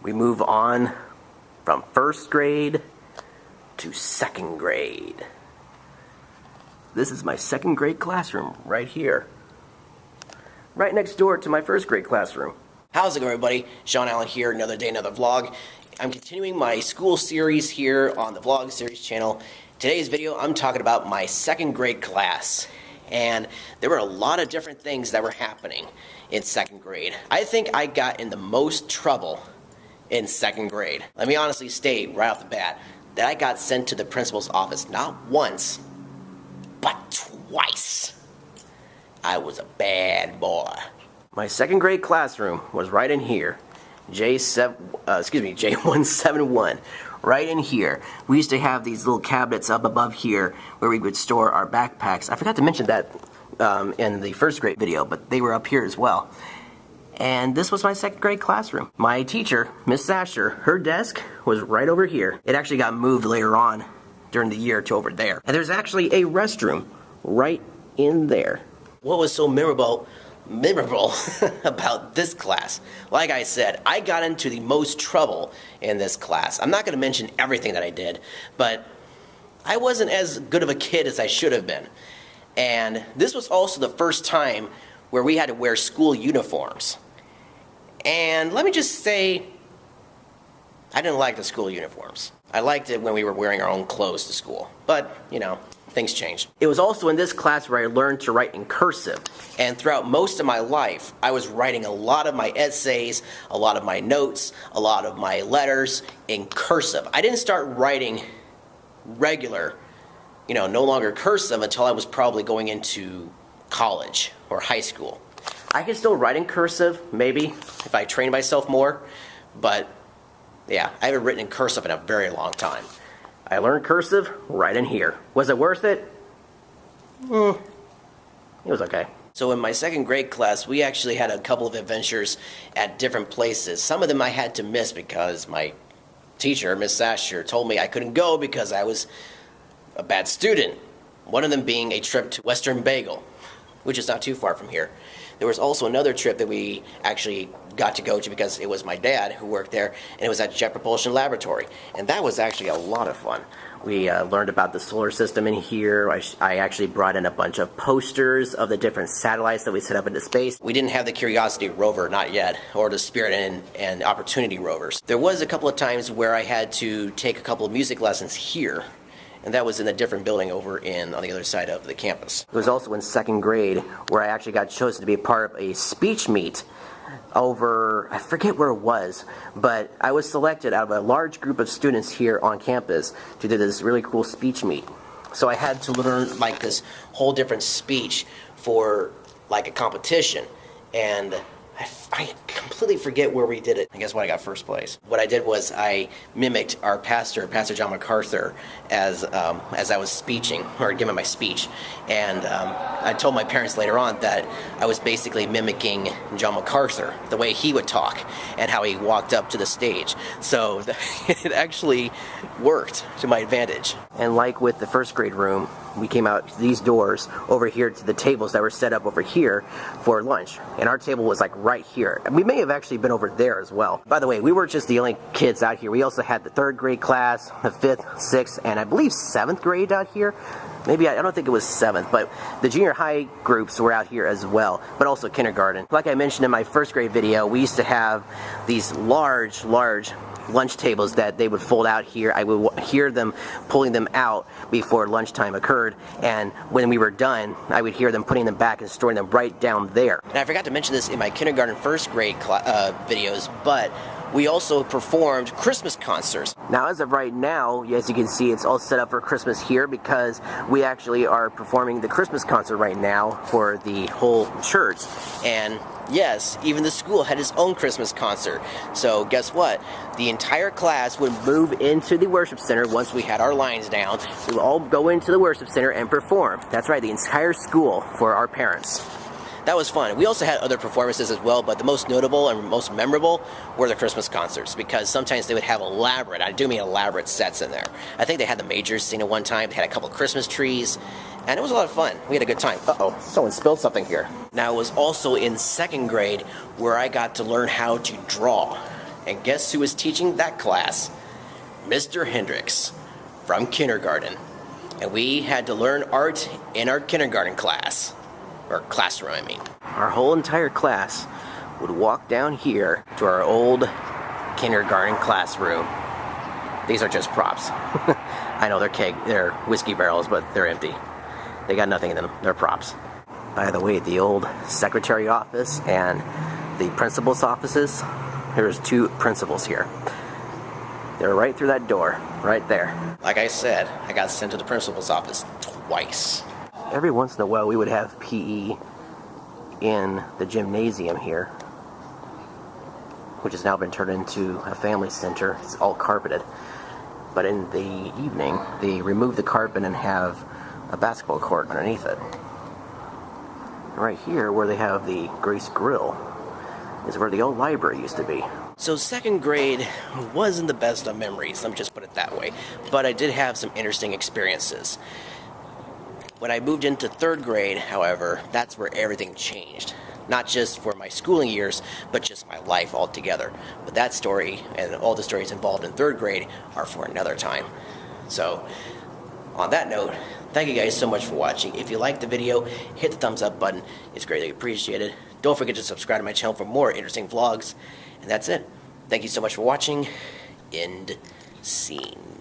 we move on from first grade to second grade. This is my second grade classroom right here. Right next door to my first grade classroom. How's it going, everybody? Shaun Allen here, another day, another vlog. I'm continuing my school series here on the Vlog Series channel. Today's video, I'm talking about my second grade class. And there were a lot of different things that were happening in second grade. I think I got in the most trouble in second grade. Let me honestly state right off the bat that I got sent to the principal's office not once, but twice. I was a bad boy. My second grade classroom was right in here. J171, right in here. We used to have these little cabinets up above here where we would store our backpacks. I forgot to mention that in the first grade video, but they were up here as well. And this was my second grade classroom. My teacher, Miss Asher, her desk was right over here. It actually got moved later on during the year to over there. And there's actually a restroom right in there. What was so memorable about this class? Like I said, I got into the most trouble in this class. I'm not going to mention everything that I did, but I wasn't as good of a kid as I should have been. And this was also the first time where we had to wear school uniforms. And let me just say, I didn't like the school uniforms. I liked it when we were wearing our own clothes to school. But, you know, things changed. It was also in this class where I learned to write in cursive. And throughout most of my life, I was writing a lot of my essays, a lot of my notes, a lot of my letters in cursive. I didn't start writing regular, no longer cursive until I was probably going into college or high school. I can still write in cursive, maybe, if I train myself more, but yeah, I haven't written in cursive in a very long time. I learned cursive right in here. Was it worth it? It was okay. So in my second grade class, we actually had a couple of adventures at different places. Some of them I had to miss because my teacher, Miss Asher, told me I couldn't go because I was a bad student. One of them being a trip to Western Bagel, which is not too far from here. There was also another trip that we actually got to go to because it was my dad who worked there, and it was at Jet Propulsion Laboratory. And that was actually a lot of fun. We learned about the solar system in here. I actually brought in a bunch of posters of the different satellites that we set up into space. We didn't have the Curiosity rover, not yet, or the Spirit and Opportunity rovers. There was a couple of times where I had to take a couple of music lessons here. And that was in a different building over on the other side of the campus. It was also in second grade where I actually got chosen to be a part of a speech meet over, I forget where it was, but I was selected out of a large group of students here on campus to do this really cool speech meet. So I had to learn like this whole different speech for like a competition, and I completely forget where we did it. And guess what? I got first place. What I did was I mimicked our pastor, Pastor John MacArthur, as I was speeching, or giving my speech. And I told my parents later on that I was basically mimicking John MacArthur, the way he would talk, and how he walked up to the stage. So it actually worked to my advantage. And like with the first grade room, we came out these doors over here to the tables that were set up over here for lunch. And our table was like right here. And we may have actually been over there as well. By the way, we weren't just the only kids out here. We also had the third grade class, the fifth, sixth, and I believe seventh grade out here. Maybe, I don't think it was seventh, but the junior high groups were out here as well, but also kindergarten. Like I mentioned in my first grade video, we used to have these large lunch tables that they would fold out here. I would hear them pulling them out before lunchtime occurred, and when we were done, I would hear them putting them back and storing them right down there. And I forgot to mention this in my kindergarten first grade videos, but we also performed Christmas concerts. Now, as of right now, as you can see, it's all set up for Christmas here because we actually are performing the Christmas concert right now for the whole church. And yes, even the school had its own Christmas concert. So guess what? The entire class would move into the worship center once we had our lines down. We would all go into the worship center and perform. That's right, the entire school for our parents. That was fun. We also had other performances as well, but the most notable and most memorable were the Christmas concerts because sometimes they would have elaborate, I do mean elaborate sets in there. I think they had the Majors sing at one time, they had a couple of Christmas trees, and it was a lot of fun. We had a good time. Uh-oh, someone spilled something here. Now, it was also in second grade where I got to learn how to draw. And guess who was teaching that class? Mr. Hendricks from kindergarten. And we had to learn art in our kindergarten class. Or classroom, I mean. Our whole entire class would walk down here to our old kindergarten classroom. These are just props. I know they're whiskey barrels, but they're empty. They got nothing in them. They're props. By the way, the old secretary office and the principal's offices, there's 2 principals here. They're right through that door, right there. Like I said, I got sent to the principal's office twice. Every once in a while we would have PE in the gymnasium here, which has now been turned into a family center. It's all carpeted. But in the evening, they remove the carpet and have a basketball court underneath it. Right here, where they have the Grace Grill, is where the old library used to be. So 2nd grade wasn't the best of memories, let me just put it that way. But I did have some interesting experiences. When I moved into 3rd grade, however, that's where everything changed. Not just for my schooling years, but just my life altogether. But that story, and all the stories involved in 3rd grade, are for another time. So, on that note, thank you guys so much for watching. If you liked the video, hit the thumbs up button. It's greatly appreciated. Don't forget to subscribe to my channel for more interesting vlogs. And that's it. Thank you so much for watching. End scene.